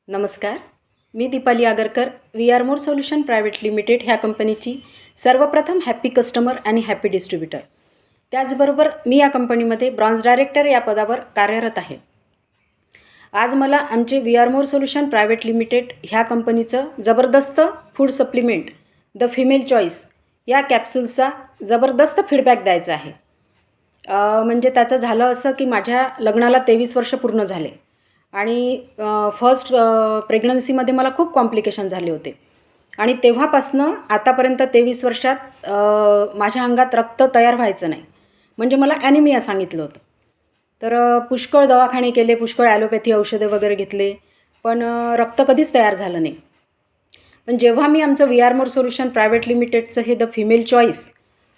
नमस्कार. मी Deepali Agarkar, we are more solution private limited ह्या कंपनीची सर्वप्रथम हॅपी कस्टमर आणि हॅपी डिस्ट्रीब्युटर. त्याचबरोबर मी या कंपनीमध्ये ब्रॉन्झ डायरेक्टर या पदावर कार्यरत आहे. आज मला आमचे we are more solution private limited ह्या कंपनीचं जबरदस्त food supplement the female choice या कॅप्सूल्सचा जबरदस्त फीडबॅक द्यायचा आहे. म्हणजे त्याचं झालं असं की माझ्या लग्नाला 23 वर्ष पूर्ण झाले आणि फर्स्ट प्रेग्नन्सीमध्ये मला खूप कॉम्प्लिकेशन झाले होते आणि तेव्हापासनं आतापर्यंत 23 वर्षात माझ्या अंगात रक्त तयार व्हायचं नाही. म्हणजे मला ॲनिमिया सांगितलं होतं. तर पुष्कळ दवाखाने केले, पुष्कळ ॲलोपॅथी औषधे वगैरे घेतले, पण रक्त कधीच तयार झालं नाही. पण जेव्हा मी आमचं we are more solution private लिमिटेडचं हे द फिमेल चॉईस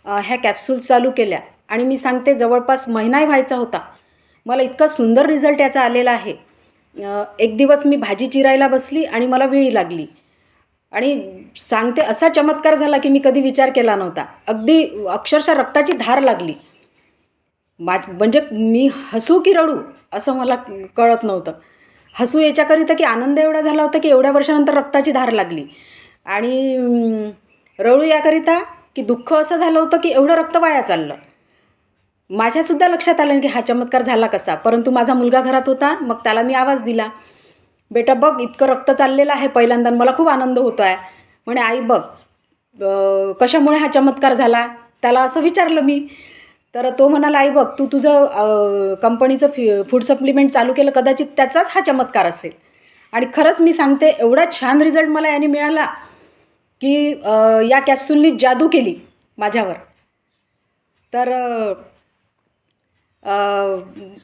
ह्या कॅप्सूल्स चालू केल्या आणि मी सांगते जवळपास महिनाही व्हायचा होता, मला इतका सुंदर रिझल्ट याचा आलेला आहे. एक दिवस मी भाजी चिरायला बसली आणि मला वेळी लागली आणि सांगते असा चमत्कार झाला की मी कधी विचार केला नव्हता. अगदी अक्षरशः रक्ताची धार लागली. म्हणजे मी हसू की रडू असं मला कळत नव्हतं. हसू याच्याकरिता की आनंद एवढा झाला होता की एवढ्या वर्षानंतर रक्ताची धार लागली आणि रडू याकरिता की दुःख असं झालं होतं की एवढं रक्त वाया चाललं. माझ्यासुद्धा लक्षात आलं की हा चमत्कार झाला कसा. परंतु माझा मुलगा घरात होता, मग त्याला मी आवाज दिला, बेटा बघ इतकं रक्त चाललेलं आहे पहिल्यांदा, मला खूप आनंद होतो आहे. म्हणे आई बघ कशामुळे हा चमत्कार झाला, त्याला असं विचारलं मी. तर तो म्हणाला आई बघ तू तुझं कंपनीचं फूड सप्लिमेंट चालू केलं, कदाचित त्याचाच हा चमत्कार असेल. आणि खरंच मी सांगते एवढा छान रिझल्ट मला याने मिळाला की या कॅप्सूलनी जादू केली माझ्यावर. तर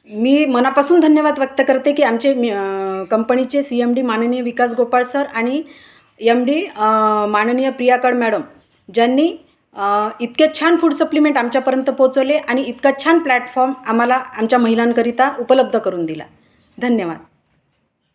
मी मनापासून धन्यवाद व्यक्त करते की आमचे कंपनीचे CMD माननीय विकास गोपाळ सर आणि MD माननीय प्रियाकड मॅडम, ज्यांनी इतके छान फूड सप्लिमेंट आमच्यापर्यंत पोहोचवले आणि इतका छान प्लॅटफॉर्म आम्हाला आमच्या महिलांकरिता उपलब्ध करून दिला. धन्यवाद.